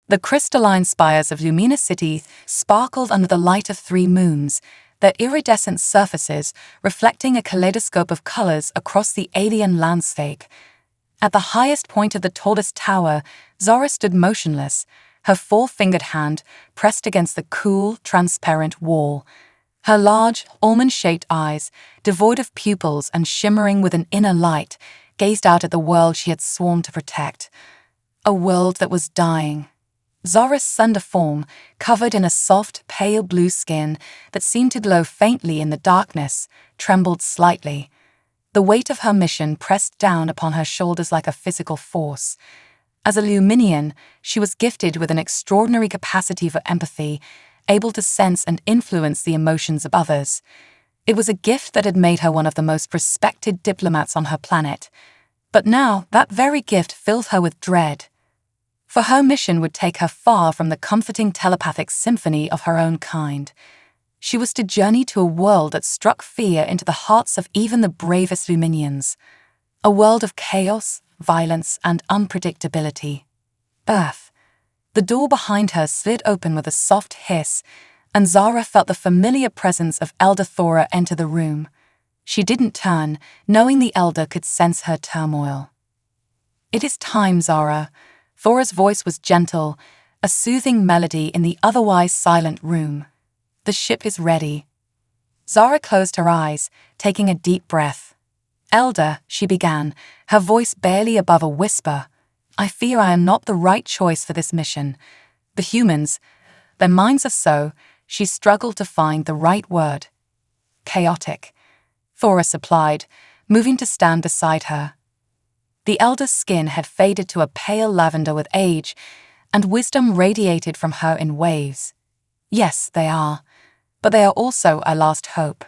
The crystalline spires of Lumina City sparkled under the light of 3 moons, their iridescent surfaces reflecting a kaleidoscope of colors across the alien landscape. At the highest point of the tallest tower, Zara stood motionless, her 4-fingered hand pressed against the cool, transparent wall. Her large, almond-shaped eyes, devoid of pupils and shimmering with an inner light, gazed out at the world she had sworn to protect. A world that was dying. Zara's slender form, covered in a soft, pale blue skin that seemed to glow faintly in the darkness, trembled slightly. The weight of her mission pressed down upon her shoulders like a physical force. As a Luminian, she was gifted with an extraordinary capacity for empathy, able to sense and influence the emotions of others. It was a gift that had made her one of the most respected diplomats on her planet. But now, that very gift filled her with dread. For her mission would take her far from the comforting telepathic symphony of her own kind. She was to journey to a world that struck fear into the hearts of even the bravest Luminians. A world of chaos, violence, and unpredictability. Earth. The door behind her slid open with a soft hiss, and Zara felt the familiar presence of Elder Thora enter the room. She didn't turn, knowing the Elder could sense her turmoil. "It is time, Zara." Thora's voice was gentle, a soothing melody in the otherwise silent room. "The ship is ready." Zara closed her eyes, taking a deep breath. "Elder," she began, her voice barely above a whisper, "I fear I am not the right choice for this mission. The humans, their minds are so," she struggled to find the right word. "Chaotic," Thora supplied, moving to stand beside her. The Elder's skin had faded to a pale lavender with age, and wisdom radiated from her in waves. "Yes, they are, but they are also our last hope."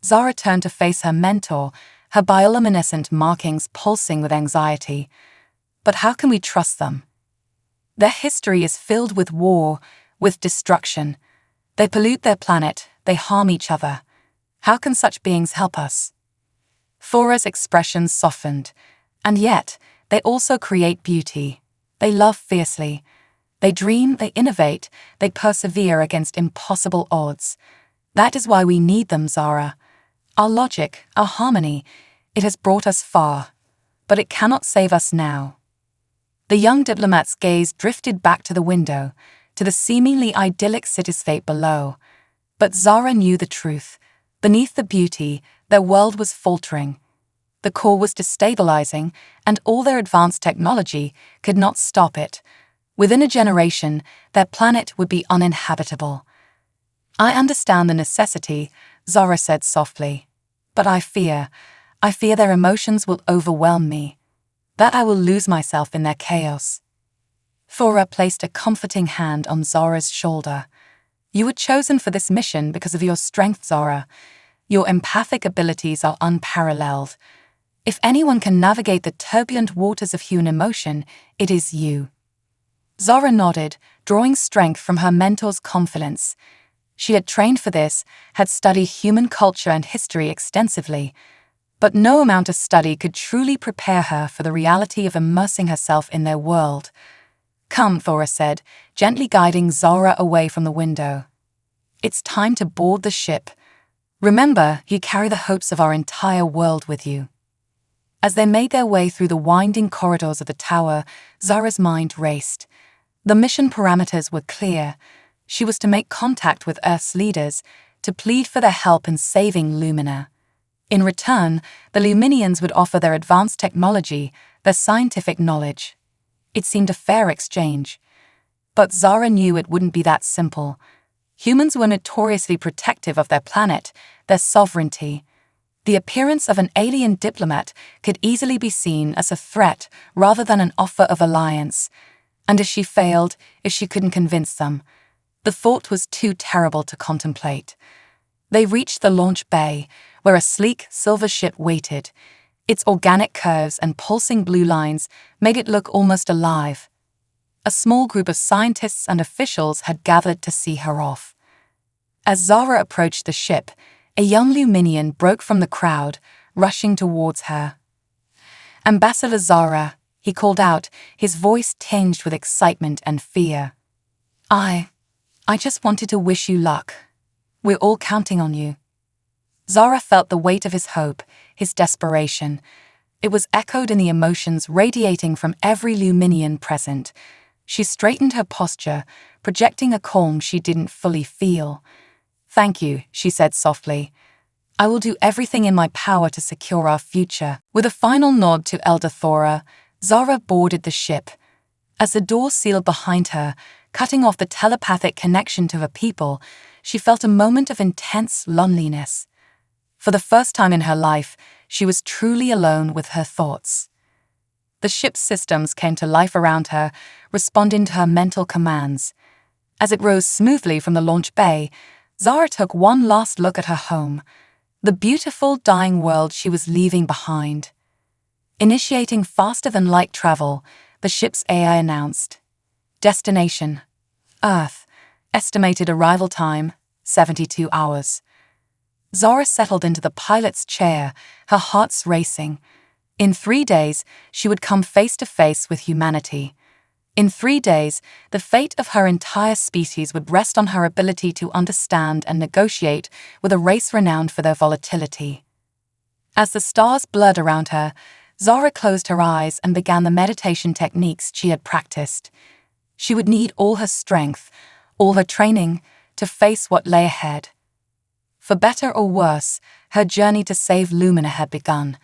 Zara turned to face her mentor, her bioluminescent markings pulsing with anxiety. "But how can we trust them? Their history is filled with war, with destruction. They pollute their planet, they harm each other. How can such beings help us?" Thora's expression softened. "And yet, they also create beauty. They love fiercely. They dream, they innovate, they persevere against impossible odds. That is why we need them, Zara. Our logic, our harmony, it has brought us far, but it cannot save us now." The young diplomat's gaze drifted back to the window, to the seemingly idyllic cityscape below. But Zara knew the truth. Beneath the beauty, their world was faltering. The core was destabilizing, and all their advanced technology could not stop it. Within a generation, their planet would be uninhabitable. "I understand the necessity," Zara said softly. "But I fear their emotions will overwhelm me. That I will lose myself in their chaos." Thora placed a comforting hand on Zara's shoulder. "You were chosen for this mission because of your strength, Zara. Your empathic abilities are unparalleled. If anyone can navigate the turbulent waters of human emotion, it is you." Zara nodded, drawing strength from her mentor's confidence. She had trained for this, had studied human culture and history extensively, but no amount of study could truly prepare her for the reality of immersing herself in their world. "Come," Thora said, gently guiding Zara away from the window. "It's time to board the ship. Remember, you carry the hopes of our entire world with you." As they made their way through the winding corridors of the tower, Zara's mind raced. The mission parameters were clear. She was to make contact with Earth's leaders, to plead for their help in saving Lumina. In return, the Luminians would offer their advanced technology, their scientific knowledge. It seemed a fair exchange. But Zara knew it wouldn't be that simple. Humans were notoriously protective of their planet, their sovereignty. The appearance of an alien diplomat could easily be seen as a threat rather than an offer of alliance. And if she failed, if she couldn't convince them, the thought was too terrible to contemplate. They reached the launch bay, where a sleek silver ship waited. Its organic curves and pulsing blue lines made it look almost alive. A small group of scientists and officials had gathered to see her off. As Zara approached the ship, a young Luminian broke from the crowd, rushing towards her. "Ambassador Zara," he called out, his voice tinged with excitement and fear. I just wanted to wish you luck. We're all counting on you." Zara felt the weight of his hope, his desperation. It was echoed in the emotions radiating from every Luminian present. She straightened her posture, projecting a calm she didn't fully feel. "Thank you," she said softly. "I will do everything in my power to secure our future." With a final nod to Elder Thora, Zara boarded the ship. As the door sealed behind her, cutting off the telepathic connection to her people, she felt a moment of intense loneliness. For the first time in her life, she was truly alone with her thoughts. The ship's systems came to life around her, responding to her mental commands. As it rose smoothly from the launch bay, Zara took one last look at her home, the beautiful dying world she was leaving behind. Initiating faster-than-light travel, the ship's AI announced. Destination: Earth. Estimated arrival time: 72 hours. Zara settled into the pilot's chair, her hearts racing. In 3 days, she would come face to face with humanity. In 3 days, the fate of her entire species would rest on her ability to understand and negotiate with a race renowned for their volatility. As the stars blurred around her, Zara closed her eyes and began the meditation techniques she had practiced. She would need all her strength, all her training, to face what lay ahead. For better or worse, her journey to save Lumina had begun,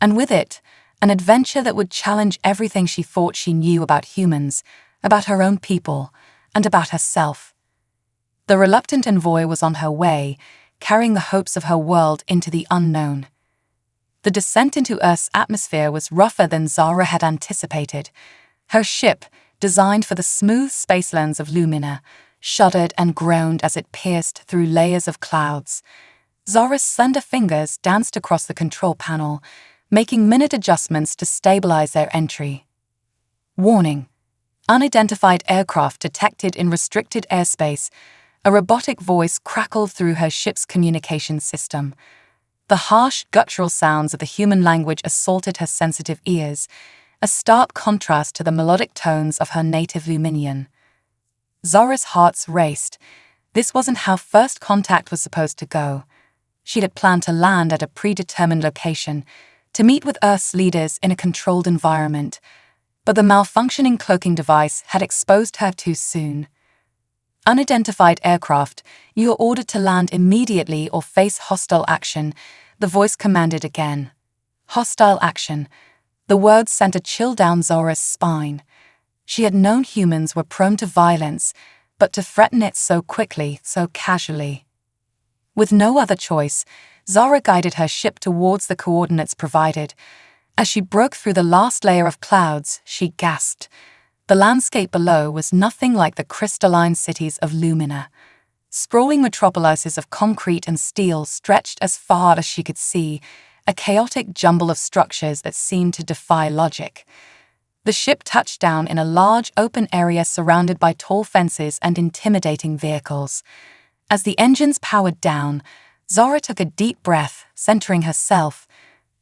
and with it, an adventure that would challenge everything she thought she knew about humans, about her own people, and about herself. The reluctant envoy was on her way, carrying the hopes of her world into the unknown. The descent into Earth's atmosphere was rougher than Zara had anticipated. Her ship, designed for the smooth spacelands of Lumina, shuddered and groaned as it pierced through layers of clouds. Zara's slender fingers danced across the control panel, making minute adjustments to stabilize their entry. Warning: unidentified aircraft detected in restricted airspace. A robotic voice crackled through her ship's communication system. The harsh, guttural sounds of the human language assaulted her sensitive ears, a stark contrast to the melodic tones of her native Luminian. Zara's hearts raced. This wasn't how first contact was supposed to go. She had planned to land at a predetermined location, to meet with Earth's leaders in a controlled environment, but the malfunctioning cloaking device had exposed her too soon. "Unidentified aircraft, you are ordered to land immediately or face hostile action," the voice commanded again. Hostile action. The words sent a chill down Zara's spine. She had known humans were prone to violence, but to threaten it so quickly, so casually. With no other choice, Zara guided her ship towards the coordinates provided. As she broke through the last layer of clouds, she gasped. The landscape below was nothing like the crystalline cities of Lumina. Sprawling metropolises of concrete and steel stretched as far as she could see, a chaotic jumble of structures that seemed to defy logic. The ship touched down in a large open area surrounded by tall fences and intimidating vehicles. As the engines powered down, Zara took a deep breath, centering herself.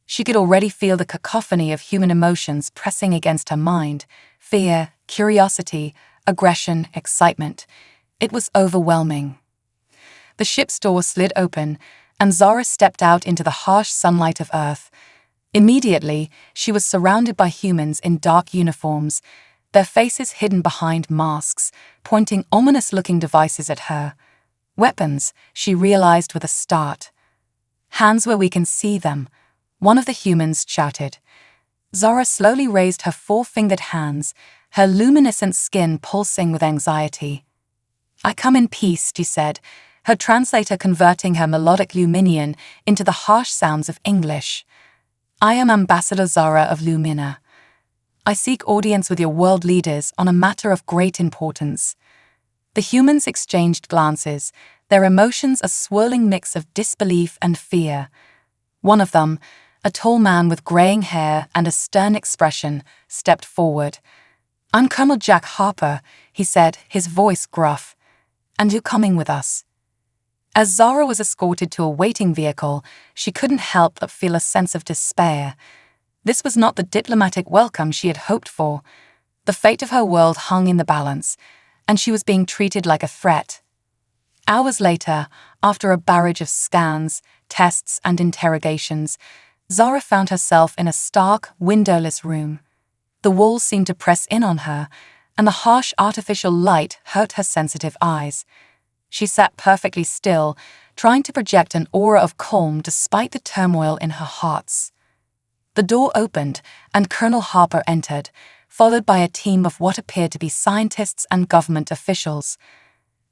She could already feel the cacophony of human emotions pressing against her mind: fear, curiosity, aggression, excitement. It was overwhelming. The ship's door slid open, and Zara stepped out into the harsh sunlight of Earth. Immediately, she was surrounded by humans in dark uniforms, their faces hidden behind masks, pointing ominous-looking devices at her. Weapons, she realized with a start. "Hands where we can see them," one of the humans shouted. Zara slowly raised her 4-fingered hands, her luminescent skin pulsing with anxiety. "I come in peace," she said, her translator converting her melodic Luminian into the harsh sounds of English. "I am Ambassador Zara of Lumina. I seek audience with your world leaders on a matter of great importance." The humans exchanged glances, their emotions a swirling mix of disbelief and fear. One of them, a tall man with graying hair and a stern expression, stepped forward. "I'm Colonel Jack Harper," he said, his voice gruff. "And you're coming with us." As Zara was escorted to a waiting vehicle, she couldn't help but feel a sense of despair. This was not the diplomatic welcome she had hoped for. The fate of her world hung in the balance, and she was being treated like a threat. Hours later, after a barrage of scans, tests, and interrogations, Zara found herself in a stark, windowless room. The walls seemed to press in on her, and the harsh artificial light hurt her sensitive eyes. She sat perfectly still, trying to project an aura of calm despite the turmoil in her heart. The door opened, and Colonel Harper entered, followed by a team of what appeared to be scientists and government officials.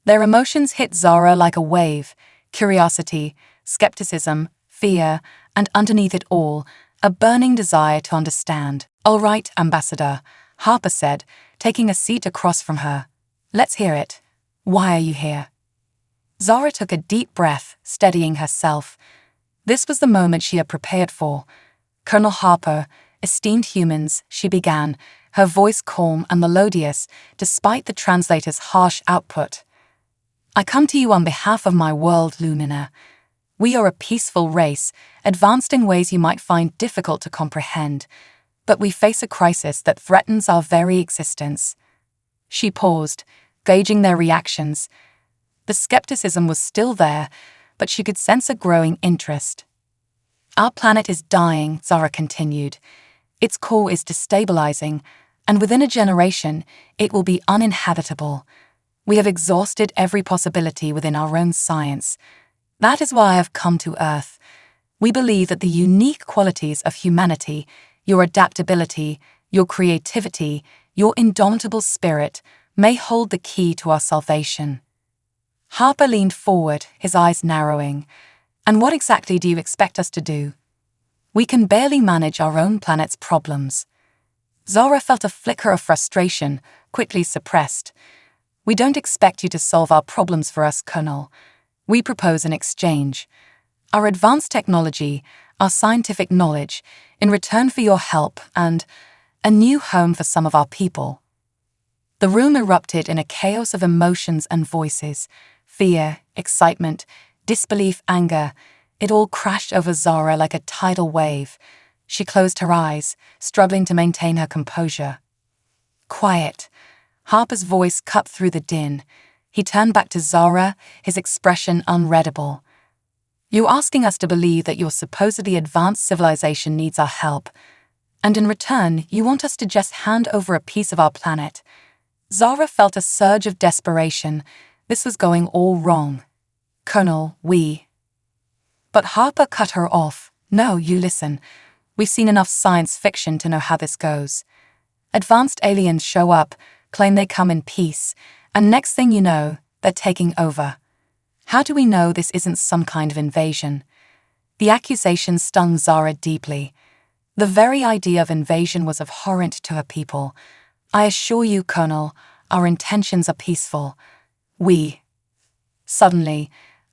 Their emotions hit Zara like a wave: curiosity, skepticism, fear, and underneath it all, a burning desire to understand. "All right, Ambassador," Harper said, taking a seat across from her. "Let's hear it. Why are you here?" Zara took a deep breath, steadying herself. This was the moment she had prepared for. "Colonel Harper, esteemed humans," she began, her voice calm and melodious despite the translator's harsh output. "I come to you on behalf of my world, Lumina. We are a peaceful race, advanced in ways you might find difficult to comprehend, but we face a crisis that threatens our very existence." She paused, gauging their reactions. The skepticism was still there, but she could sense a growing interest. "Our planet is dying," Zara continued. "Its core is destabilizing, and within a generation, it will be uninhabitable. We have exhausted every possibility within our own science. That is why I have come to Earth. We believe that the unique qualities of humanity, your adaptability, your creativity, your indomitable spirit, may hold the key to our salvation." Harper leaned forward, his eyes narrowing. "And what exactly do you expect us to do?" "We can barely manage our own planet's problems." Zara felt a flicker of frustration, quickly suppressed. "We don't expect you to solve our problems for us, Colonel. We propose an exchange. Our advanced technology, our scientific knowledge, in return for your help and a new home for some of our people." The room erupted in a chaos of emotions and voices: fear, excitement, disbelief, anger. It all crashed over Zara like a tidal wave. She closed her eyes, struggling to maintain her composure. "Quiet." Harper's voice cut through the din. He turned back to Zara, his expression unreadable. "You're asking us to believe that your supposedly advanced civilization needs our help, and in return, you want us to just hand over a piece of our planet." Zara felt a surge of desperation. This was going all wrong. "Colonel, we..." But Harper cut her off. "No, you listen. We've seen enough science fiction to know how this goes. Advanced aliens show up, claim they come in peace, and next thing you know, they're taking over. How do we know this isn't some kind of invasion?" The accusation stung Zara deeply. The very idea of invasion was abhorrent to her people. "I assure you, Colonel, our intentions are peaceful. We..." Suddenly,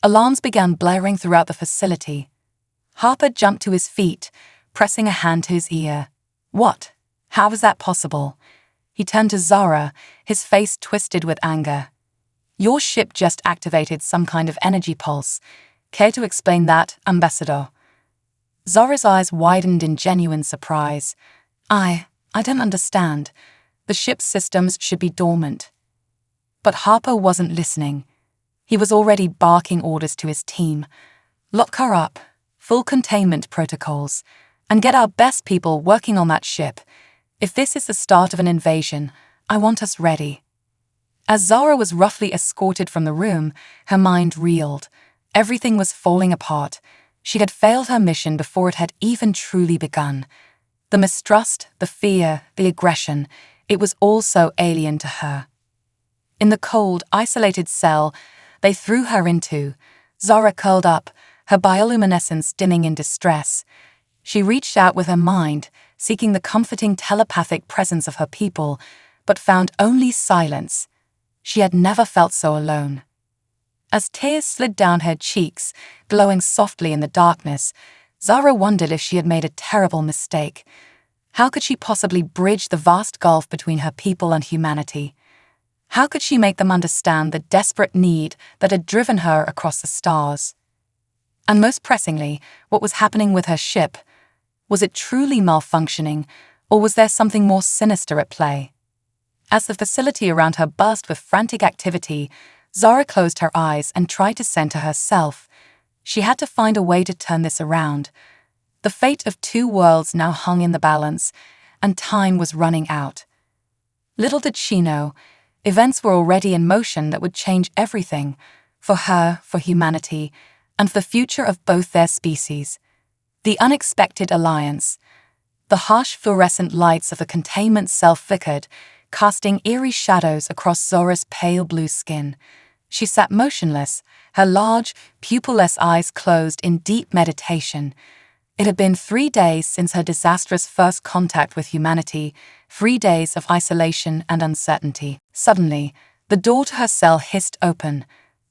alarms began blaring throughout the facility. Harper jumped to his feet, pressing a hand to his ear. "What? How is that possible?" He turned to Zara, his face twisted with anger. "Your ship just activated some kind of energy pulse. Care to explain that, Ambassador?" Zara's eyes widened in genuine surprise. I don't understand. The ship's systems should be dormant." But Harper wasn't listening. He was already barking orders to his team. "Lock her up, full containment protocols, and get our best people working on that ship. If this is the start of an invasion, I want us ready." As Zara was roughly escorted from the room, her mind reeled. Everything was falling apart. She had failed her mission before it had even truly begun. The mistrust, the fear, the aggression, it was all so alien to her. In the cold, isolated cell they threw her into, Zara curled up, her bioluminescence dimming in distress. She reached out with her mind, seeking the comforting telepathic presence of her people, but found only silence. She had never felt so alone. As tears slid down her cheeks, glowing softly in the darkness, Zara wondered if she had made a terrible mistake. How could she possibly bridge the vast gulf between her people and humanity? How could she make them understand the desperate need that had driven her across the stars? And most pressingly, what was happening with her ship? Was it truly malfunctioning, or was there something more sinister at play? As the facility around her buzzed with frantic activity, Zara closed her eyes and tried to center herself. She had to find a way to turn this around. The fate of two worlds now hung in the balance, and time was running out. Little did she know, events were already in motion that would change everything, for her, for humanity, and for the future of both their species. The unexpected alliance. The harsh fluorescent lights of the containment cell flickered, casting eerie shadows across Zora's pale blue skin. She sat motionless, her large, pupilless eyes closed in deep meditation. It had been 3 days since her disastrous first contact with humanity, 3 days of isolation and uncertainty. Suddenly, the door to her cell hissed open.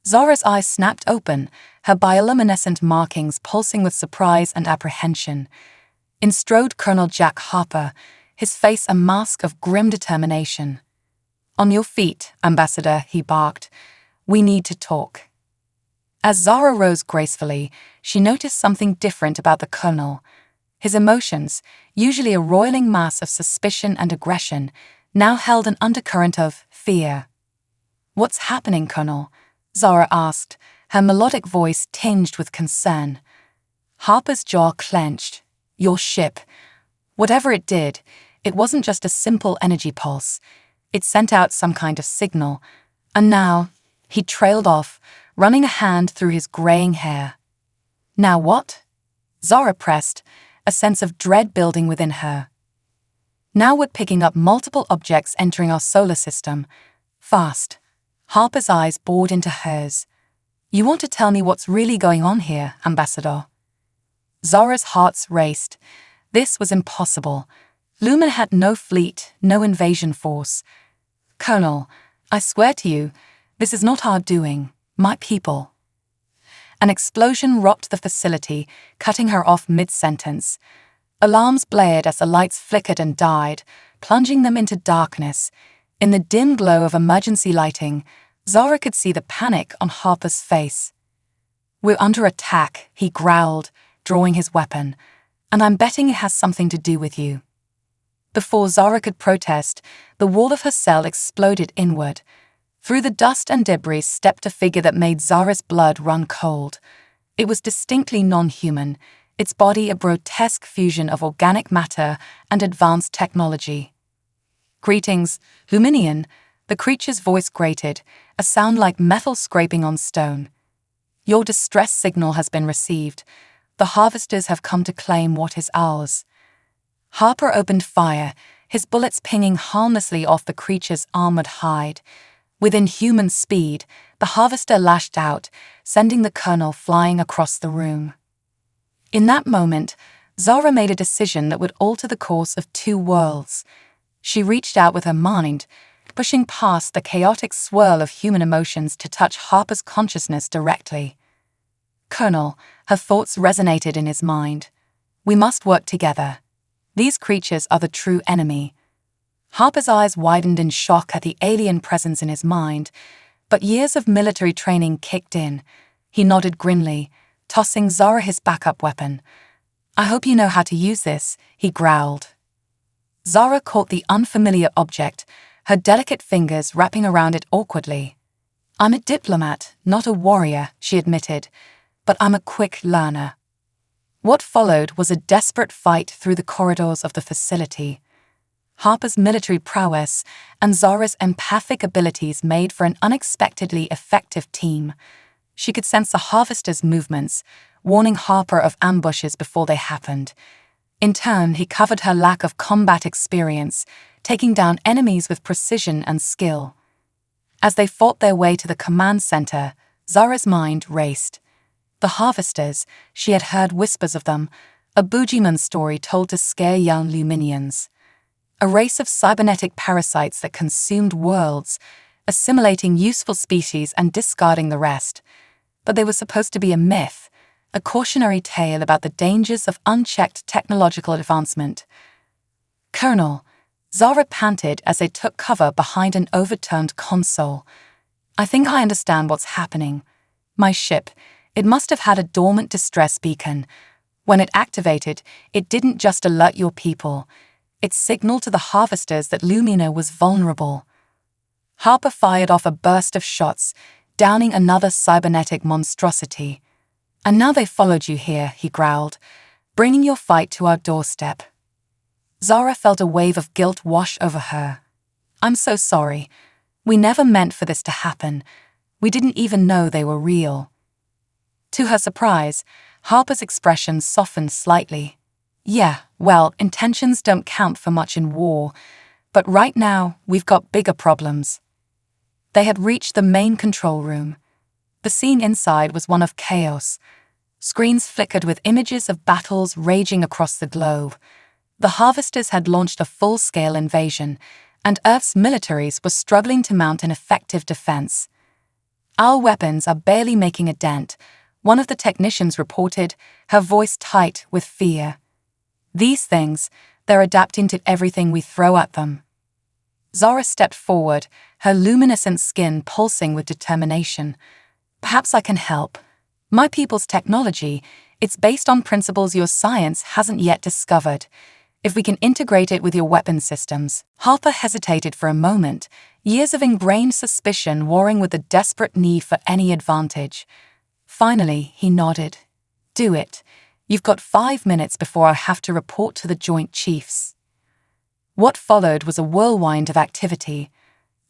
Zora's eyes snapped open, her bioluminescent markings pulsing with surprise and apprehension. In strode Colonel Jack Harper, his face a mask of grim determination. "On your feet, Ambassador," he barked. "We need to talk." As Zara rose gracefully, she noticed something different about the Colonel. His emotions, usually a roiling mass of suspicion and aggression, now held an undercurrent of fear. "What's happening, Colonel?" Zara asked, her melodic voice tinged with concern. Harper's jaw clenched. "Your ship. Whatever it did, it wasn't just a simple energy pulse. It sent out some kind of signal. And now," he trailed off, running a hand through his graying hair. "Now what?" Zara pressed, a sense of dread building within her. "Now we're picking up multiple objects entering our solar system. Fast." Harper's eyes bored into hers. "You want to tell me what's really going on here, Ambassador?" Zara's heart raced. This was impossible. Lumen had no fleet, no invasion force. "Colonel, I swear to you, this is not our doing. My people." An explosion rocked the facility, cutting her off mid-sentence. Alarms blared as the lights flickered and died, plunging them into darkness. In the dim glow of emergency lighting, Zara could see the panic on Harper's face. "We're under attack," he growled, drawing his weapon, "and I'm betting it has something to do with you." Before Zara could protest, the wall of her cell exploded inward. Through the dust and debris stepped a figure that made Zara's blood run cold. It was distinctly non-human, its body a grotesque fusion of organic matter and advanced technology. "Greetings, Luminian," the creature's voice grated, a sound like metal scraping on stone. "Your distress signal has been received. The harvesters have come to claim what is ours." Harper opened fire, his bullets pinging harmlessly off the creature's armored hide. With inhuman speed, the harvester lashed out, sending the Colonel flying across the room. In that moment, Zara made a decision that would alter the course of two worlds. She reached out with her mind, pushing past the chaotic swirl of human emotions to touch Harper's consciousness directly. "Colonel," her thoughts resonated in his mind. "We must work together. These creatures are the true enemy." Harper's eyes widened in shock at the alien presence in his mind, but years of military training kicked in. He nodded grimly, tossing Zara his backup weapon. "I hope you know how to use this," he growled. Zara caught the unfamiliar object, her delicate fingers wrapping around it awkwardly. "I'm a diplomat, not a warrior," she admitted, "but I'm a quick learner." What followed was a desperate fight through the corridors of the facility. Harper's military prowess and Zara's empathic abilities made for an unexpectedly effective team. She could sense the harvester's movements, warning Harper of ambushes before they happened. In turn, he covered her lack of combat experience, taking down enemies with precision and skill. As they fought their way to the command center, Zara's mind raced. The harvesters, she had heard whispers of them, a boogeyman story told to scare young Luminians. A race of cybernetic parasites that consumed worlds, assimilating useful species and discarding the rest. But they were supposed to be a myth, a cautionary tale about the dangers of unchecked technological advancement. "Colonel," Zara panted as they took cover behind an overturned console. "I think I understand what's happening. My ship, it must have had a dormant distress beacon. When it activated, it didn't just alert your people. It signaled to the harvesters that Lumina was vulnerable. Harper fired off a burst of shots, downing another cybernetic monstrosity. "And now they followed you here," he growled, "bringing your fight to our doorstep." Zara felt a wave of guilt wash over her. "I'm so sorry. We never meant for this to happen. We didn't even know they were real." To her surprise, Harper's expression softened slightly. "Yeah, well, intentions don't count for much in war, but right now we've got bigger problems." They had reached the main control room. The scene inside was one of chaos. Screens flickered with images of battles raging across the globe. The harvesters had launched a full-scale invasion, and Earth's militaries were struggling to mount an effective defense. "Our weapons are barely making a dent," one of the technicians reported, her voice tight with fear. "These things, they're adapting to everything we throw at them." Zara stepped forward, her luminescent skin pulsing with determination. "Perhaps I can help. My people's technology, it's based on principles your science hasn't yet discovered. If we can integrate it with your weapon systems." Harper hesitated for a moment, years of ingrained suspicion warring with the desperate need for any advantage. Finally, he nodded. "Do it. You've got 5 minutes before I have to report to the Joint Chiefs." What followed was a whirlwind of activity.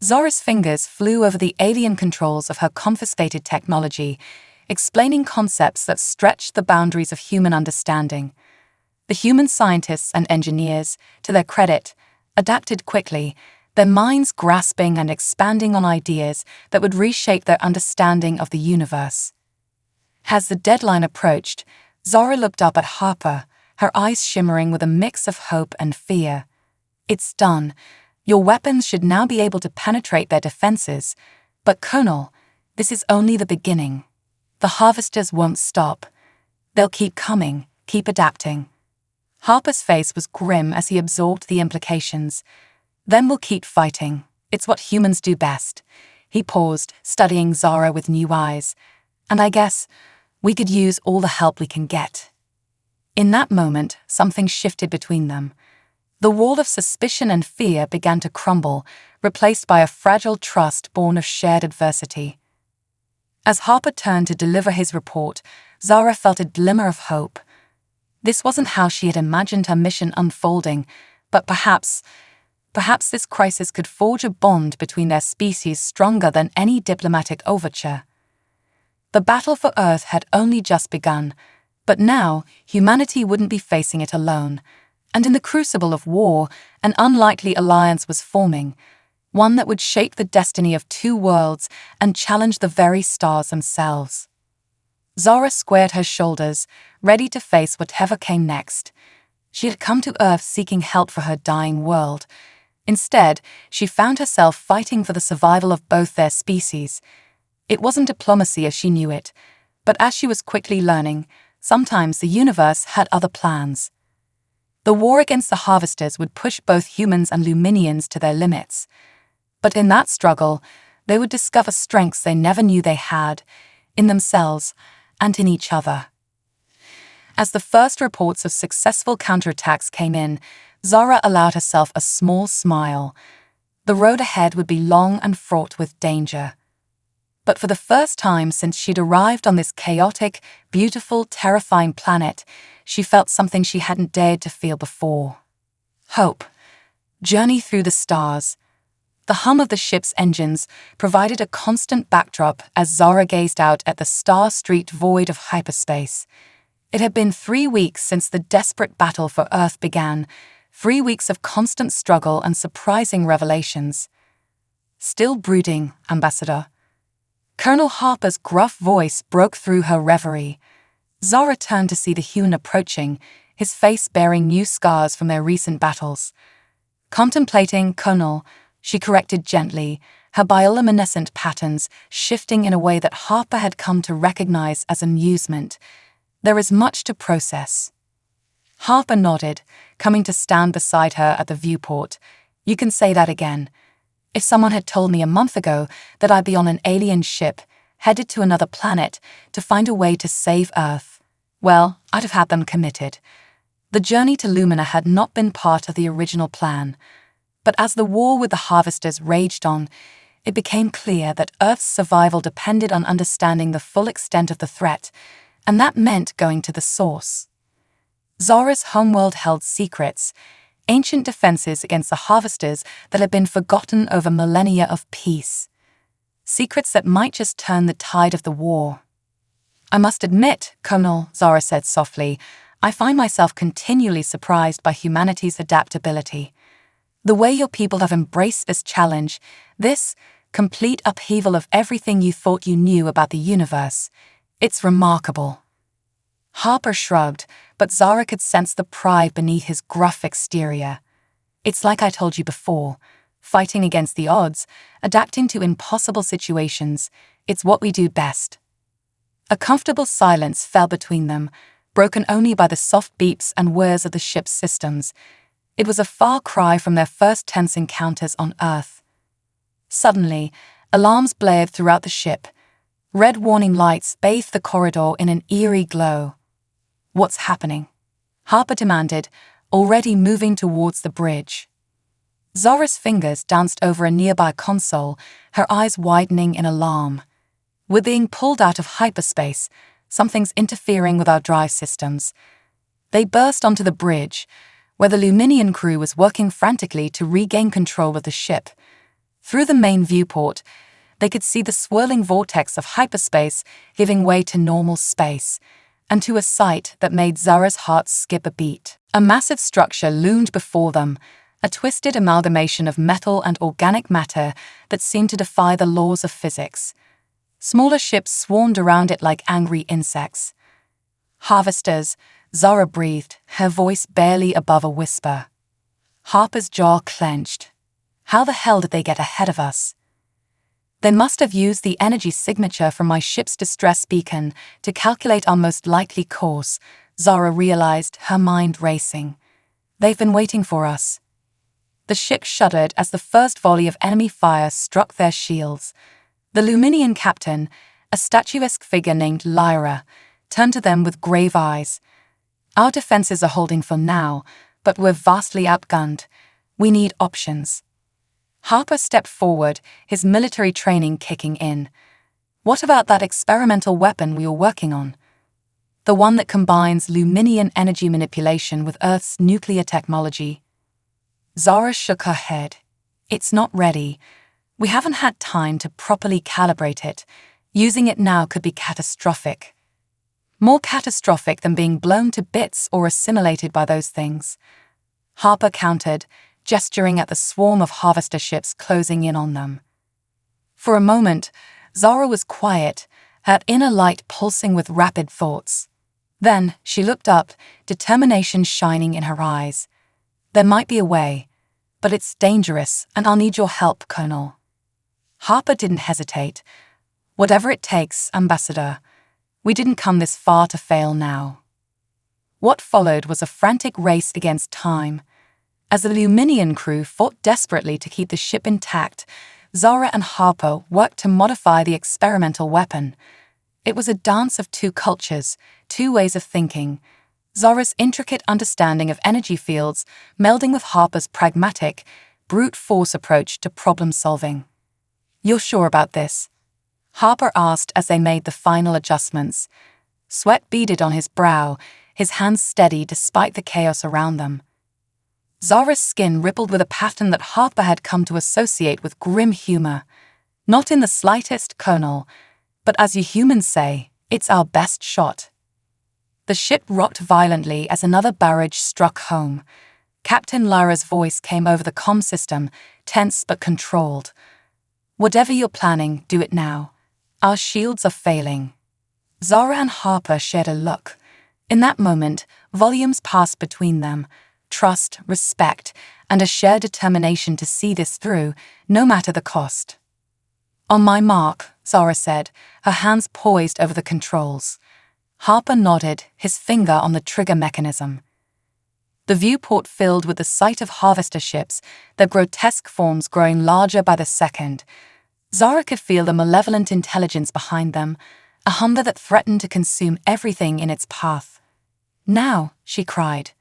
Zara's fingers flew over the alien controls of her confiscated technology, explaining concepts that stretched the boundaries of human understanding. The human scientists and engineers, to their credit, adapted quickly, their minds grasping and expanding on ideas that would reshape their understanding of the universe. As the deadline approached, Zara looked up at Harper, her eyes shimmering with a mix of hope and fear. "It's done. Your weapons should now be able to penetrate their defenses. But Colonel, this is only the beginning. The harvesters won't stop. They'll keep coming, keep adapting." Harper's face was grim as he absorbed the implications. "Then we'll keep fighting. It's what humans do best." He paused, studying Zara with new eyes. "And I guess we could use all the help we can get." In that moment, something shifted between them. The wall of suspicion and fear began to crumble, replaced by a fragile trust born of shared adversity. As Harper turned to deliver his report, Zara felt a glimmer of hope. This wasn't how she had imagined her mission unfolding, but perhaps this crisis could forge a bond between their species stronger than any diplomatic overture. The battle for Earth had only just begun, but now humanity wouldn't be facing it alone. And in the crucible of war, an unlikely alliance was forming, one that would shape the destiny of 2 worlds and challenge the very stars themselves. Zara squared her shoulders, ready to face whatever came next. She had come to Earth seeking help for her dying world. Instead, she found herself fighting for the survival of both their species. It wasn't diplomacy as she knew it, but as she was quickly learning, sometimes the universe had other plans. The war against the harvesters would push both humans and Luminians to their limits. But in that struggle, they would discover strengths they never knew they had, in themselves and in each other. As the first reports of successful counterattacks came in, Zara allowed herself a small smile. The road ahead would be long and fraught with danger. But for the first time since she'd arrived on this chaotic, beautiful, terrifying planet, she felt something she hadn't dared to feel before. Hope. Journey through the stars. The hum of the ship's engines provided a constant backdrop as Zara gazed out at the star-streaked void of hyperspace. It had been 3 weeks since the desperate battle for Earth began, 3 weeks of constant struggle and surprising revelations. "Still brooding, Ambassador?" Colonel Harper's gruff voice broke through her reverie. Zara turned to see the human approaching, his face bearing new scars from their recent battles. "Contemplating, Colonel," she corrected gently, her bioluminescent patterns shifting in a way that Harper had come to recognize as amusement. "There is much to process." Harper nodded, coming to stand beside her at the viewport. "You can say that again. If someone had told me a month ago that I'd be on an alien ship, headed to another planet, to find a way to save Earth, well, I'd have had them committed. The journey to Lumina had not been part of the original plan. But as the war with the harvesters raged on, it became clear that Earth's survival depended on understanding the full extent of the threat, and that meant going to the source. Zara's homeworld held secrets, ancient defenses against the harvesters that had been forgotten over millennia of peace. Secrets that might just turn the tide of the war. I must admit, Colonel, Zara said softly, I find myself continually surprised by humanity's adaptability. The way your people have embraced this challenge, this complete upheaval of everything you thought you knew about the universe, it's remarkable. Harper shrugged, but Zara could sense the pride beneath his gruff exterior. It's like I told you before, fighting against the odds, adapting to impossible situations, it's what we do best. A comfortable silence fell between them, broken only by the soft beeps and whirs of the ship's systems. It was a far cry from their first tense encounters on Earth. Suddenly, alarms blared throughout the ship. Red warning lights bathed the corridor in an eerie glow. What's happening? Harper demanded, already moving towards the bridge. Zara's fingers danced over a nearby console, her eyes widening in alarm. We're being pulled out of hyperspace. Something's interfering with our drive systems. They burst onto the bridge, where the Luminian crew was working frantically to regain control of the ship. Through the main viewport, they could see the swirling vortex of hyperspace giving way to normal space, and to a sight that made Zara's heart skip a beat. A massive structure loomed before them, a twisted amalgamation of metal and organic matter that seemed to defy the laws of physics. Smaller ships swarmed around it like angry insects. Harvesters, Zara breathed, her voice barely above a whisper. Harper's jaw clenched. How the hell did they get ahead of us? They must have used the energy signature from my ship's distress beacon to calculate our most likely course, Zara realized, her mind racing. They've been waiting for us. The ship shuddered as the first volley of enemy fire struck their shields. The Luminian captain, a statuesque figure named Lyra, turned to them with grave eyes. Our defenses are holding for now, but we're vastly outgunned. We need options. Harper stepped forward, his military training kicking in. What about that experimental weapon we were working on? The one that combines Luminian energy manipulation with Earth's nuclear technology. Zara shook her head. It's not ready. We haven't had time to properly calibrate it. Using it now could be catastrophic. More catastrophic than being blown to bits or assimilated by those things. Harper countered, gesturing at the swarm of harvester ships closing in on them. For a moment, Zara was quiet, her inner light pulsing with rapid thoughts. Then she looked up, determination shining in her eyes. There might be a way, but it's dangerous, and I'll need your help, Colonel. Harper didn't hesitate. Whatever it takes, Ambassador. We didn't come this far to fail now. What followed was a frantic race against time. As the Luminian crew fought desperately to keep the ship intact, Zara and Harper worked to modify the experimental weapon. It was a dance of two cultures, two ways of thinking. Zara's intricate understanding of energy fields melding with Harper's pragmatic, brute force approach to problem-solving. You're sure about this? Harper asked as they made the final adjustments. Sweat beaded on his brow, his hands steady despite the chaos around them. Zara's skin rippled with a pattern that Harper had come to associate with grim humor. Not in the slightest, Colonel, but as you humans say, it's our best shot. The ship rocked violently as another barrage struck home. Captain Lyra's voice came over the comm system, tense but controlled. Whatever you're planning, do it now. Our shields are failing. Zara and Harper shared a look. In that moment, volumes passed between them. Trust, respect, and a shared determination to see this through, no matter the cost. On my mark, Zara said, her hands poised over the controls. Harper nodded, his finger on the trigger mechanism. The viewport filled with the sight of harvester ships, their grotesque forms growing larger by the second. Zara could feel the malevolent intelligence behind them, a hunger that threatened to consume everything in its path. "Now," she cried.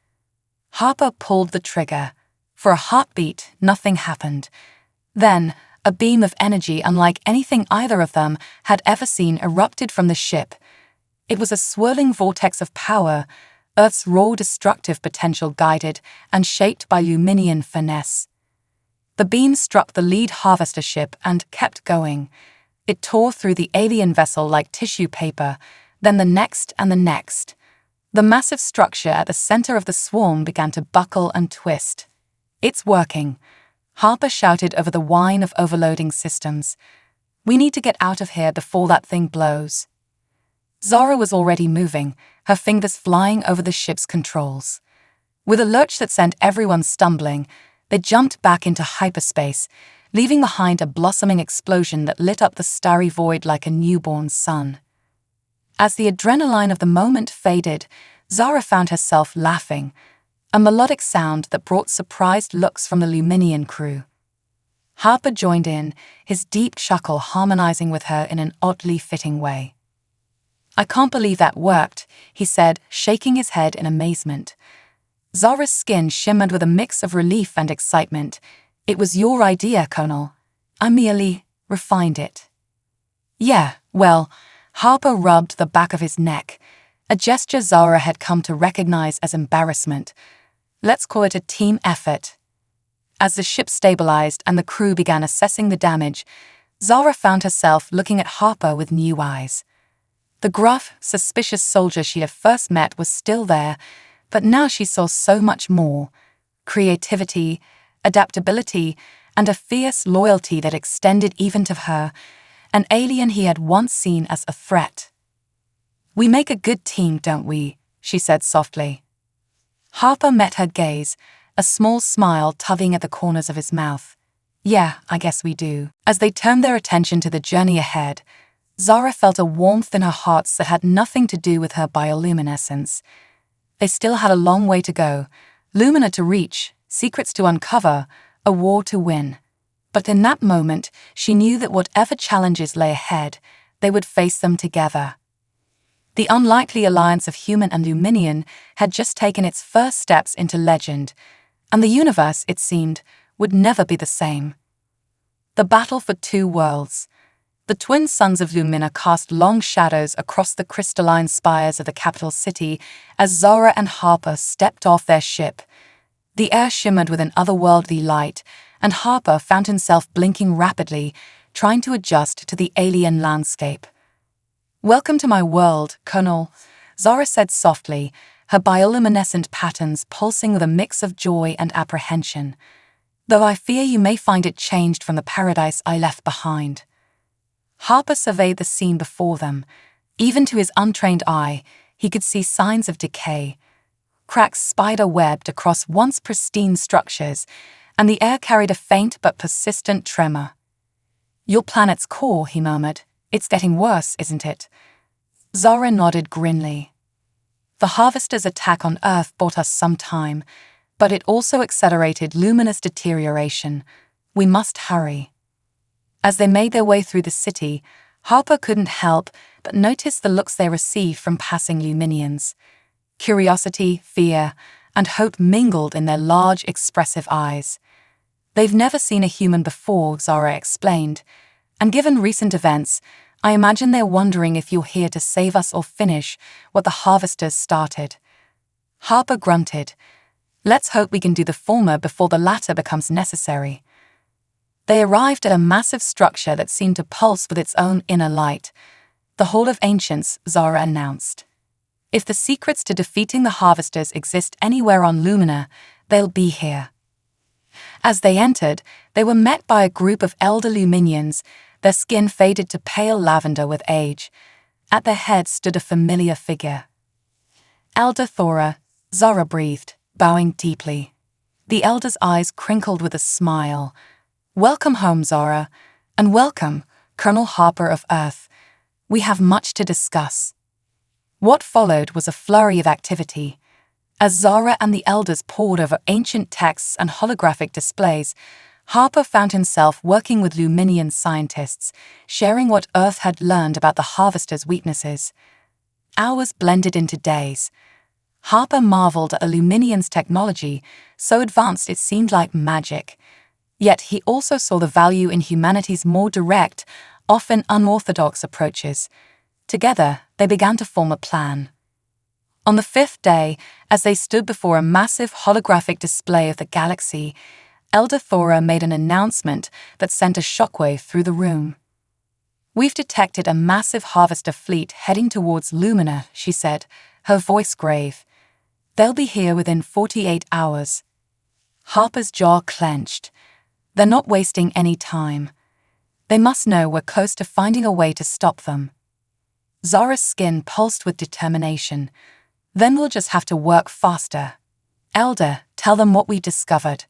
Harper pulled the trigger. For a heartbeat, nothing happened. Then, a beam of energy unlike anything either of them had ever seen erupted from the ship. It was a swirling vortex of power, Earth's raw destructive potential guided and shaped by Luminian finesse. The beam struck the lead harvester ship and kept going. It tore through the alien vessel like tissue paper, then the next and the next. The massive structure at the center of the swarm began to buckle and twist. "It's working," Harper shouted over the whine of overloading systems. "We need to get out of here before that thing blows." Zara was already moving, her fingers flying over the ship's controls. With a lurch that sent everyone stumbling, they jumped back into hyperspace, leaving behind a blossoming explosion that lit up the starry void like a newborn sun. As the adrenaline of the moment faded, Zara found herself laughing, a melodic sound that brought surprised looks from the Luminian crew. Harper joined in, his deep chuckle harmonizing with her in an oddly fitting way. "I can't believe that worked," he said, shaking his head in amazement. Zara's skin shimmered with a mix of relief and excitement. "It was your idea, Colonel. I merely refined it." "Yeah, well," Harper rubbed the back of his neck, a gesture Zara had come to recognize as embarrassment. "Let's call it a team effort." As the ship stabilized and the crew began assessing the damage, Zara found herself looking at Harper with new eyes. The gruff, suspicious soldier she had first met was still there, but now she saw so much more: creativity, adaptability, and a fierce loyalty that extended even to her, an alien he had once seen as a threat. "We make a good team, don't we?" she said softly. Harper met her gaze, a small smile tugging at the corners of his mouth. "Yeah, I guess we do." As they turned their attention to the journey ahead, Zara felt a warmth in her hearts that had nothing to do with her bioluminescence. They still had a long way to go, Lumina to reach, secrets to uncover, a war to win. But in that moment, she knew that whatever challenges lay ahead, they would face them together. The unlikely alliance of human and Luminian had just taken its first steps into legend, and the universe, it seemed, would never be the same. The battle for two worlds. The twin suns of Lumina cast long shadows across the crystalline spires of the capital city as Zara and Harper stepped off their ship. The air shimmered with an otherworldly light, and Harper found himself blinking rapidly, trying to adjust to the alien landscape. "Welcome to my world, Colonel," Zara said softly, her bioluminescent patterns pulsing with a mix of joy and apprehension. "Though I fear you may find it changed from the paradise I left behind." Harper surveyed the scene before them. Even to his untrained eye, he could see signs of decay. Cracks spider-webbed across once pristine structures, and the air carried a faint but persistent tremor. "Your planet's core," he murmured. "It's getting worse, isn't it?" Zara nodded grimly. "The Harvester's attack on Earth bought us some time, but it also accelerated Lumina's deterioration. We must hurry." As they made their way through the city, Harper couldn't help but notice the looks they received from passing Luminians. Curiosity, fear, and hope mingled in their large, expressive eyes. "They've never seen a human before," Zara explained, "and given recent events, I imagine they're wondering if you're here to save us or finish what the Harvesters started." Harper grunted. "Let's hope we can do the former before the latter becomes necessary." They arrived at a massive structure that seemed to pulse with its own inner light. "The Hall of Ancients," Zara announced. "If the secrets to defeating the Harvesters exist anywhere on Lumina, they'll be here." As they entered, they were met by a group of elder Luminians, their skin faded to pale lavender with age. At their head stood a familiar figure. "Elder Thora," Zara breathed, bowing deeply. The elder's eyes crinkled with a smile. "Welcome home, Zara, and welcome, Colonel Harper of Earth. We have much to discuss." What followed was a flurry of activity. As Zara and the elders pored over ancient texts and holographic displays, Harper found himself working with Luminian scientists, sharing what Earth had learned about the Harvester's weaknesses. Hours blended into days. Harper marveled at Luminian's technology, so advanced it seemed like magic. Yet he also saw the value in humanity's more direct, often unorthodox approaches. Together, they began to form a plan. On the fifth day, as they stood before a massive holographic display of the galaxy, Elder Thora made an announcement that sent a shockwave through the room. "We've detected a massive harvester fleet heading towards Lumina," she said, her voice grave. "They'll be here within 48 hours. Harper's jaw clenched. They're not wasting any time. They must know we're close to finding a way to stop them. Zara's skin pulsed with determination. "Then we'll just have to work faster. Elder, tell them what we discovered."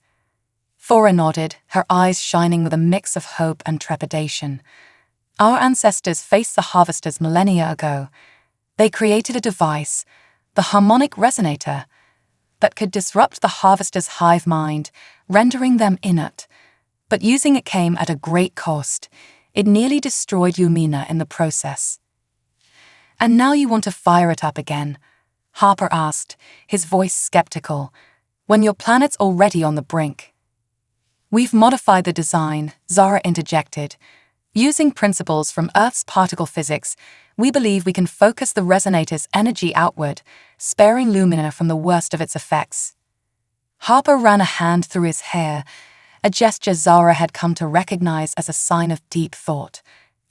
Thora nodded, her eyes shining with a mix of hope and trepidation. "Our ancestors faced the Harvesters millennia ago. They created a device, the harmonic resonator, that could disrupt the Harvester's hive mind, rendering them inert. But using it came at a great cost. It nearly destroyed Lumina in the process." "And now you want to fire it up again?" Harper asked, his voice skeptical, "when your planet's already on the brink." "We've modified the design," Zara interjected. "Using principles from Earth's particle physics, we believe we can focus the resonator's energy outward, sparing Lumina from the worst of its effects." Harper ran a hand through his hair, a gesture Zara had come to recognize as a sign of deep thought.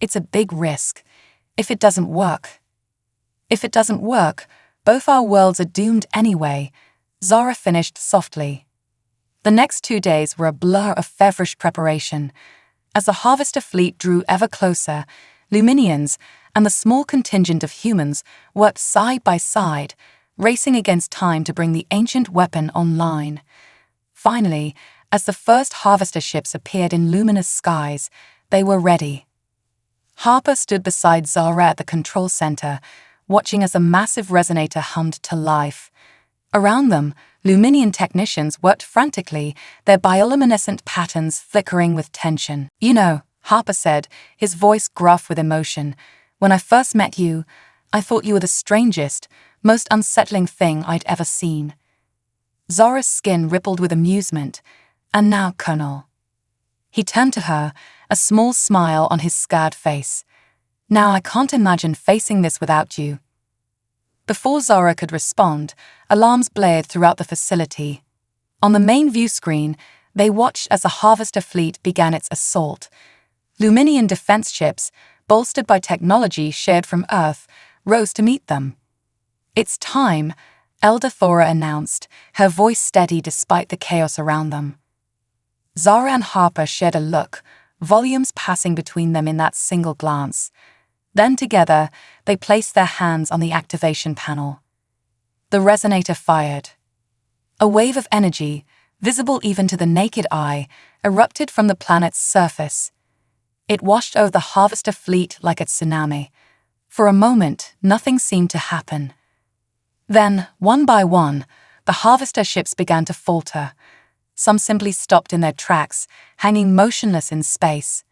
"It's a big risk. If it doesn't work, both our worlds are doomed anyway," Zara finished softly. The next 2 days were a blur of feverish preparation. As the Harvester fleet drew ever closer, Luminians and the small contingent of humans worked side by side, racing against time to bring the ancient weapon online. Finally, as the first Harvester ships appeared in luminous skies, they were ready. Harper stood beside Zara at the control center, watching as the massive resonator hummed to life. Around them, Luminian technicians worked frantically, their bioluminescent patterns flickering with tension. "You know," Harper said, his voice gruff with emotion, "when I first met you, I thought you were the strangest, most unsettling thing I'd ever seen." Zara's skin rippled with amusement. "And now, Colonel." He turned to her, a small smile on his scarred face. "Now I can't imagine facing this without you." Before Zara could respond, alarms blared throughout the facility. On the main view screen, they watched as the Harvester fleet began its assault. Luminian defense ships, bolstered by technology shared from Earth, rose to meet them. "It's time," Elder Thora announced, her voice steady despite the chaos around them. Zara and Harper shared a look, volumes passing between them in that single glance. Then together, they placed their hands on the activation panel. The resonator fired. A wave of energy, visible even to the naked eye, erupted from the planet's surface. It washed over the Harvester fleet like a tsunami. For a moment, nothing seemed to happen. Then, one by one, the Harvester ships began to falter. Some simply stopped in their tracks, hanging motionless in space.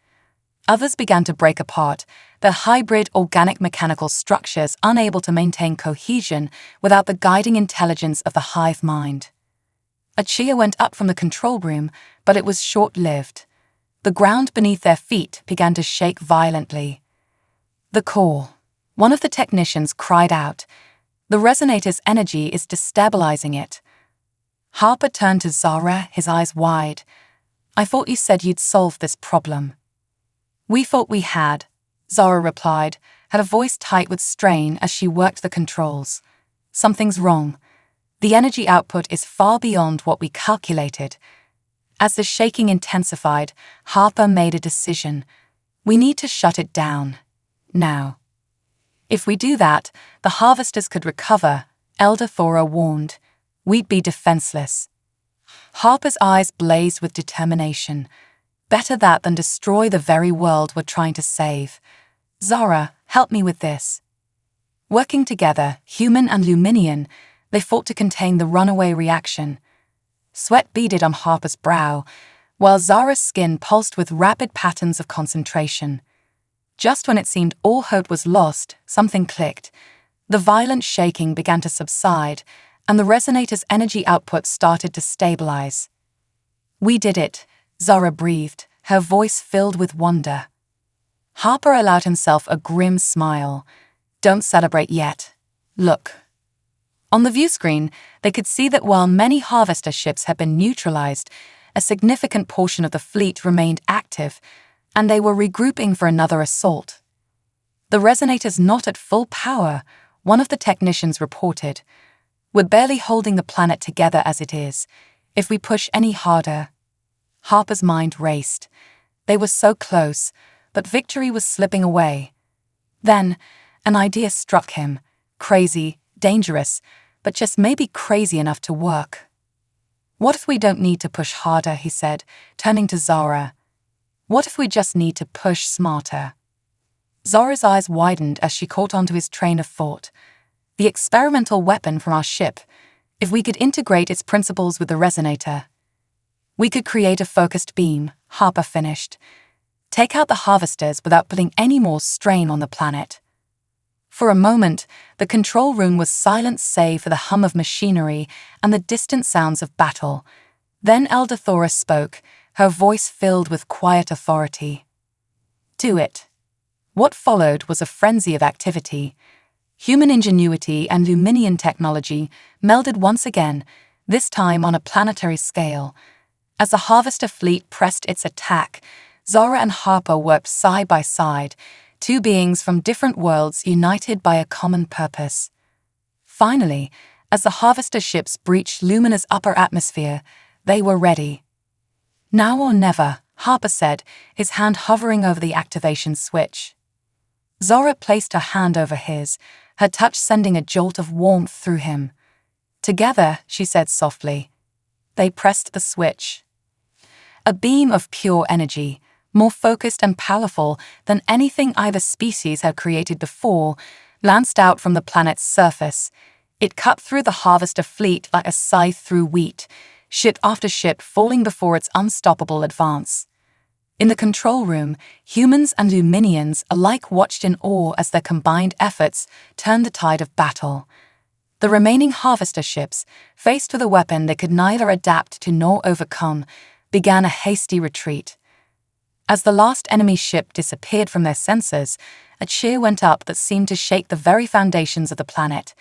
Others began to break apart, their hybrid organic-mechanical structures unable to maintain cohesion without the guiding intelligence of the hive mind. A cheer went up from the control room, but it was short-lived. The ground beneath their feet began to shake violently. "The core," one of the technicians cried out. "The resonator's energy is destabilizing it." Harper turned to Zara, his eyes wide. "I thought you said you'd solved this problem." "We thought we had," Zara replied, her voice tight with strain as she worked the controls. "Something's wrong. The energy output is far beyond what we calculated." As the shaking intensified, Harper made a decision. "We need to shut it down. Now." "If we do that, the Harvesters could recover," Elder Thora warned. "We'd be defenseless." Harper's eyes blazed with determination. "Better that than destroy the very world we're trying to save. Zara, help me with this." Working together, human and Luminian, they fought to contain the runaway reaction. Sweat beaded on Harper's brow, while Zara's skin pulsed with rapid patterns of concentration. Just when it seemed all hope was lost, something clicked. The violent shaking began to subside, and the resonator's energy output started to stabilize. "We did it," Zara breathed, her voice filled with wonder. Harper allowed himself a grim smile. "Don't celebrate yet. Look." On the view screen, they could see that while many harvester ships had been neutralized, a significant portion of the fleet remained active, and they were regrouping for another assault. "The resonator's not at full power," one of the technicians reported. "We're barely holding the planet together as it is. If we push any harder..." Harper's mind raced. They were so close, but victory was slipping away. Then, an idea struck him. Crazy, dangerous, but just maybe crazy enough to work. "What if we don't need to push harder?" he said, turning to Zara. "What if we just need to push smarter?" Zara's eyes widened as she caught onto his train of thought. "The experimental weapon from our ship, if we could integrate its principles with the resonator." "We could create a focused beam," Harper finished. "Take out the harvesters without putting any more strain on the planet." For a moment, the control room was silent save for the hum of machinery and the distant sounds of battle. Then Elder Thora spoke, her voice filled with quiet authority. "Do it." What followed was a frenzy of activity. Human ingenuity and Luminian technology melded once again, this time on a planetary scale. As the harvester fleet pressed its attack, Zara and Harper worked side by side, two beings from different worlds united by a common purpose. Finally, as the harvester ships breached Lumina's upper atmosphere, they were ready. "Now or never," Harper said, his hand hovering over the activation switch. Zara placed her hand over his, her touch sending a jolt of warmth through him. "Together," she said softly. They pressed the switch. A beam of pure energy, more focused and powerful than anything either species had created before, lanced out from the planet's surface. It cut through the harvester fleet like a scythe through wheat, ship after ship falling before its unstoppable advance. In the control room, humans and Luminians alike watched in awe as their combined efforts turned the tide of battle. The remaining harvester ships, faced with a weapon they could neither adapt to nor overcome, began a hasty retreat. As the last enemy ship disappeared from their sensors, a cheer went up that seemed to shake the very foundations of the planet.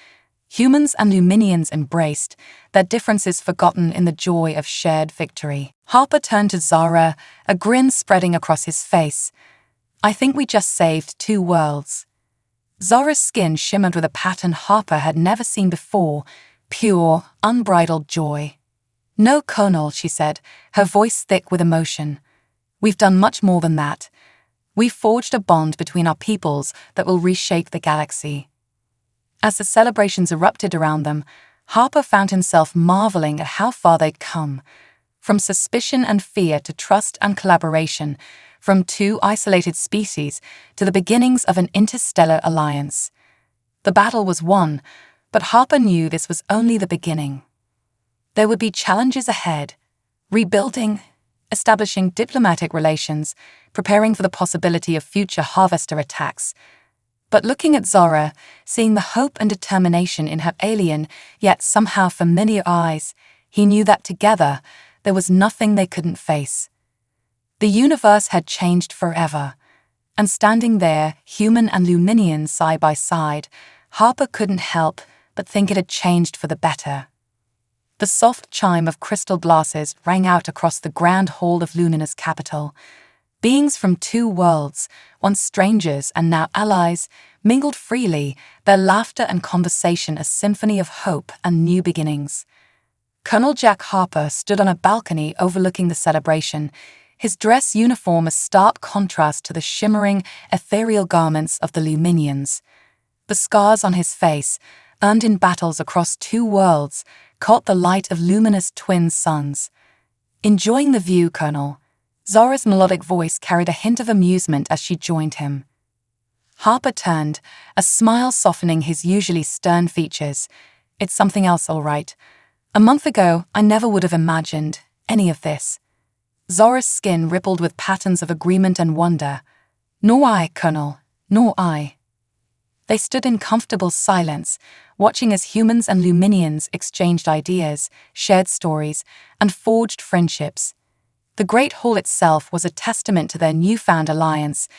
Humans and Luminians embraced, their differences forgotten in the joy of shared victory. Harper turned to Zara, a grin spreading across his face. "I think we just saved two worlds." Zara's skin shimmered with a pattern Harper had never seen before, pure, unbridled joy. "No, Colonel," she said, her voice thick with emotion. "We've done much more than that. We've forged a bond between our peoples that will reshape the galaxy." As the celebrations erupted around them, Harper found himself marveling at how far they'd come. From suspicion and fear to trust and collaboration, from two isolated species to the beginnings of an interstellar alliance. The battle was won, but Harper knew this was only the beginning. There would be challenges ahead, rebuilding, establishing diplomatic relations, preparing for the possibility of future harvester attacks. But looking at Zara, seeing the hope and determination in her alien, yet somehow familiar eyes, he knew that together, there was nothing they couldn't face. The universe had changed forever, and standing there, human and Luminian side by side, Harper couldn't help but think it had changed for the better. The soft chime of crystal glasses rang out across the grand hall of Lumina's capital. Beings from two worlds, once strangers and now allies, mingled freely, their laughter and conversation a symphony of hope and new beginnings. Colonel Jack Harper stood on a balcony overlooking the celebration, his dress uniform a stark contrast to the shimmering, ethereal garments of the Luminians. The scars on his face, earned in battles across two worlds, caught the light of Lumina's twin suns. "Enjoying the view, Colonel?" Zara's melodic voice carried a hint of amusement as she joined him. Harper turned, a smile softening his usually stern features. "It's something else, all right. A month ago, I never would have imagined any of this." Zora's skin rippled with patterns of agreement and wonder. "Nor I, Colonel, nor I." They stood in comfortable silence, watching as humans and Luminians exchanged ideas, shared stories, and forged friendships. The Great Hall itself was a testament to their newfound alliance,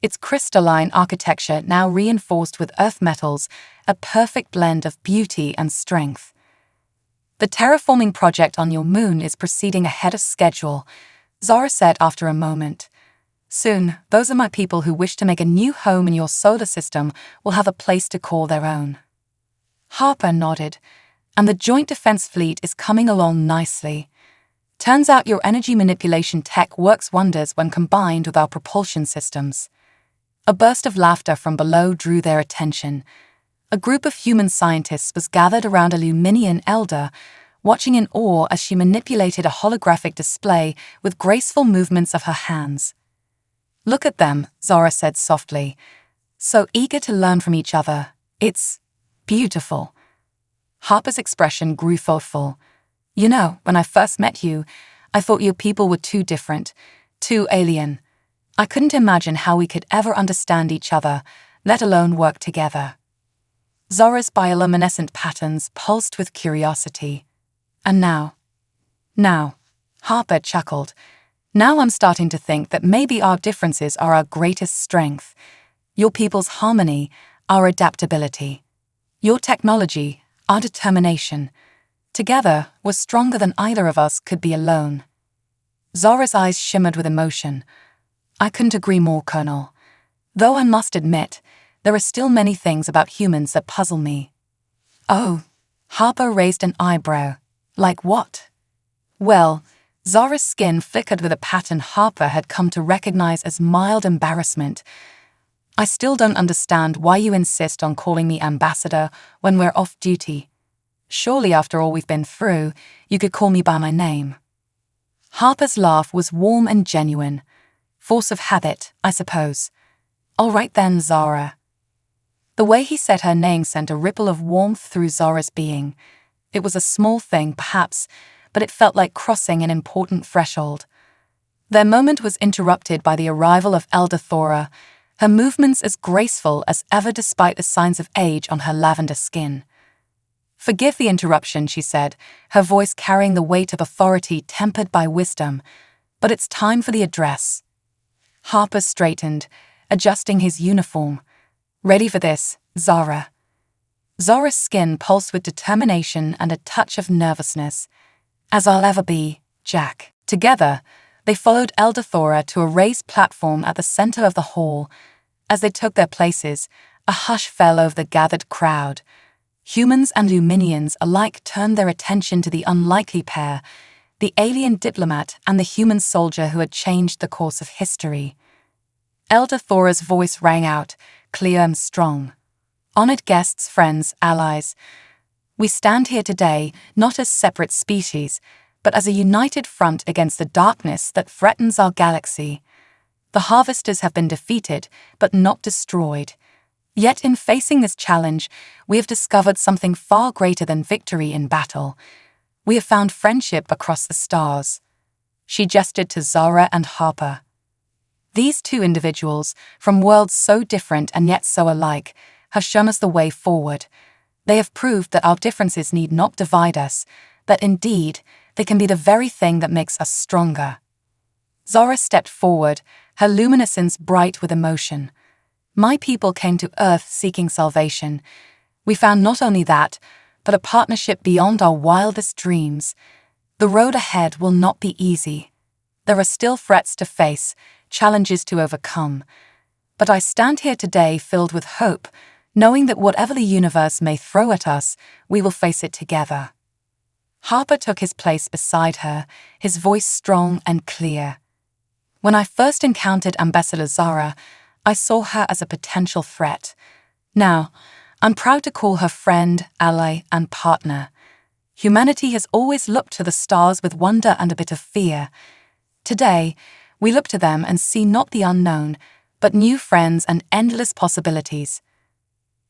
its crystalline architecture now reinforced with earth metals, a perfect blend of beauty and strength. "The terraforming project on your moon is proceeding ahead of schedule," Zora said after a moment. "Soon, those of my people who wish to make a new home in your solar system will have a place to call their own." Harper nodded. "And the Joint Defense Fleet is coming along nicely. Turns out your energy manipulation tech works wonders when combined with our propulsion systems." A burst of laughter from below drew their attention. A group of human scientists was gathered around a Luminian elder, watching in awe as she manipulated a holographic display with graceful movements of her hands. "Look at them," Zora said softly. "So eager to learn from each other. It's beautiful." Harper's expression grew thoughtful. "You know, when I first met you, I thought your people were too different, too alien. I couldn't imagine how we could ever understand each other, let alone work together." Zora's bioluminescent patterns pulsed with curiosity. "And now?" "Now," Harper chuckled. "Now I'm starting to think that maybe our differences are our greatest strength. Your people's harmony, our adaptability. Your technology, our determination. Together, we're stronger than either of us could be alone." Zora's eyes shimmered with emotion. "I couldn't agree more, Colonel. Though I must admit, there are still many things about humans that puzzle me." "Oh," Harper raised an eyebrow. "Like what?" "Well," Zora's skin flickered with a pattern Harper had come to recognize as mild embarrassment. "I still don't understand why you insist on calling me ambassador when we're off duty. Surely after all we've been through, you could call me by my name." Harper's laugh was warm and genuine. "Force of habit, I suppose." "All right then, Zora." The way he said her name sent a ripple of warmth through Zora's being. It was a small thing, perhaps, but it felt like crossing an important threshold. Their moment was interrupted by the arrival of Elder Thora, her movements as graceful as ever despite the signs of age on her lavender skin. "Forgive the interruption," she said, her voice carrying the weight of authority tempered by wisdom, "but it's time for the address." Harper straightened, adjusting his uniform. "Ready for this, Zora?" Zora's skin pulsed with determination and a touch of nervousness. "As I'll ever be, Jack." Together, they followed Elder Thora to a raised platform at the center of the hall. As they took their places, a hush fell over the gathered crowd. Humans and Luminians alike turned their attention to the unlikely pair, the alien diplomat and the human soldier who had changed the course of history. Elder Thora's voice rang out, clear and strong. "Honored guests, friends, allies, we stand here today not as separate species, but as a united front against the darkness that threatens our galaxy. The Harvesters have been defeated, but not destroyed. Yet in facing this challenge, we have discovered something far greater than victory in battle. We have found friendship across the stars." She gestured to Zora and Harper. These two individuals, from worlds so different and yet so alike, have shown us the way forward. They have proved that our differences need not divide us, that indeed, they can be the very thing that makes us stronger. Zora stepped forward, her luminescence bright with emotion. "My people came to Earth seeking salvation. We found not only that, but a partnership beyond our wildest dreams. The road ahead will not be easy. There are still threats to face, challenges to overcome. But I stand here today filled with hope, knowing that whatever the universe may throw at us, we will face it together." Harper took his place beside her, his voice strong and clear. "When I first encountered Ambassador Zara, I saw her as a potential threat. Now, I'm proud to call her friend, ally, and partner. Humanity has always looked to the stars with wonder and a bit of fear. Today, we look to them and see not the unknown, but new friends and endless possibilities."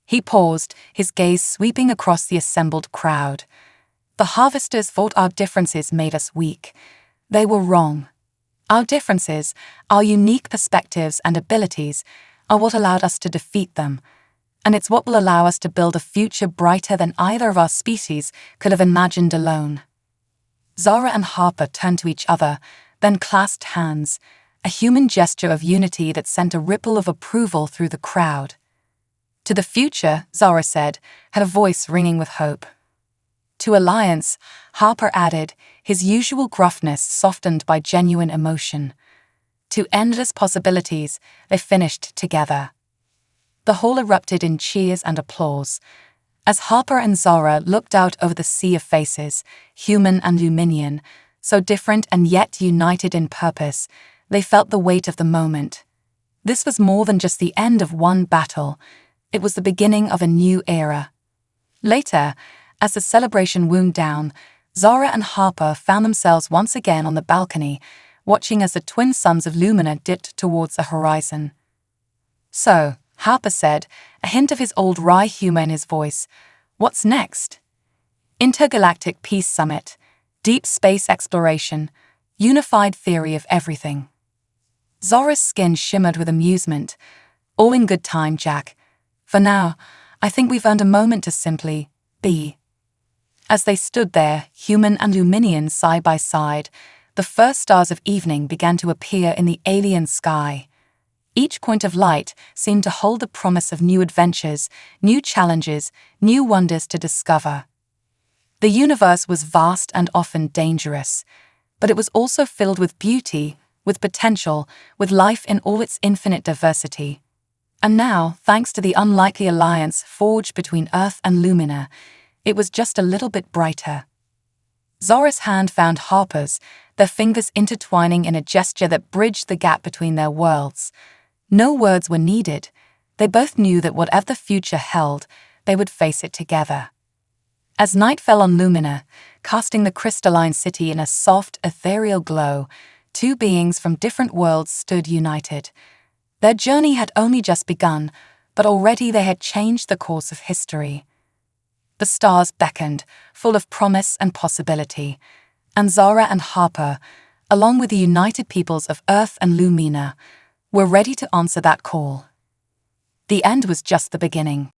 He paused, his gaze sweeping across the assembled crowd. "The Harvesters thought our differences made us weak. They were wrong. Our differences, our unique perspectives and abilities are what allowed us to defeat them, and it's what will allow us to build a future brighter than either of our species could have imagined alone. Zara and Harper turned to each other, then clasped hands, a human gesture of unity that sent a ripple of approval through the crowd. To the future, Zara said, had a voice ringing with hope. To alliance, Harper added, his usual gruffness softened by genuine emotion. To endless possibilities, they finished together. The hall erupted in cheers and applause. As Harper and Zara looked out over the sea of faces, human and Luminian, so different and yet united in purpose, they felt the weight of the moment. This was more than just the end of one battle. It was the beginning of a new era. Later, as the celebration wound down, Zara and Harper found themselves once again on the balcony, watching as the twin suns of Lumina dipped towards the horizon. "So," Harper said, a hint of his old wry humor in his voice, "what's next?" Intergalactic Peace Summit, deep space exploration, unified theory of everything. Zara's skin shimmered with amusement. "All in good time, Jack. For now, I think we've earned a moment to simply be." As they stood there, human and Luminian side by side, the first stars of evening began to appear in the alien sky. Each point of light seemed to hold the promise of new adventures, new challenges, new wonders to discover. The universe was vast and often dangerous, but it was also filled with beauty, with potential, with life in all its infinite diversity. And now, thanks to the unlikely alliance forged between Earth and Lumina, it was just a little bit brighter. Zara's hand found Harper's, their fingers intertwining in a gesture that bridged the gap between their worlds. No words were needed. They both knew that whatever the future held, they would face it together. As night fell on Lumina, casting the crystalline city in a soft, ethereal glow, two beings from different worlds stood united. Their journey had only just begun, but already they had changed the course of history. The stars beckoned, full of promise and possibility, and Zara and Harper, along with the united peoples of Earth and Lumina, were ready to answer that call. The end was just the beginning.